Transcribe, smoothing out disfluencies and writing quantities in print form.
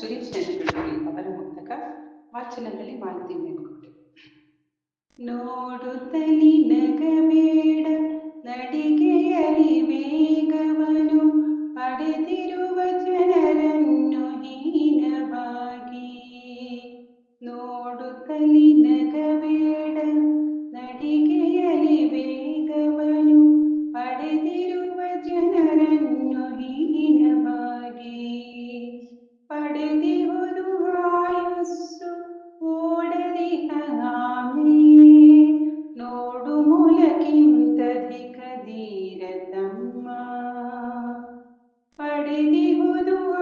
ಸುರೇಶ್ ನೆನಪಿನಲ್ಲಿ ಅವರ ಮೂಲಕ ವಾಚನದಲ್ಲಿ ಮಾಲತಿ ಮೇಲ್ಕೋಟೆ. ನೋಡುತ್ತಲಿ ನಗಬೇಡ, ನಡಿಗೆಯಲಿ ವೇಗವನು ಪಡೆದಿರುವ ಜನರನ್ನು ಹೀನವಾಗಿ. ನೋಡುತ್ತಲಿ ನಗಬೇಡ, ನಡಿಗೆಯಲಿ ವೇಗವನು ಪಡೆದಿರುವ ಜನರನ್ನು ಹೀನವಾಗಿ. ಪಡೆದಿಹುದು ಆಯುಸ್ಸು ಓಡದಿಹ ಆಮೆಯೇ, ನೋಡು ಮೂಲಕ್ಕಿಂತಧಿಕ ಧೀರ ತಮ್ಮ. ಪಡೆದಿಹುದು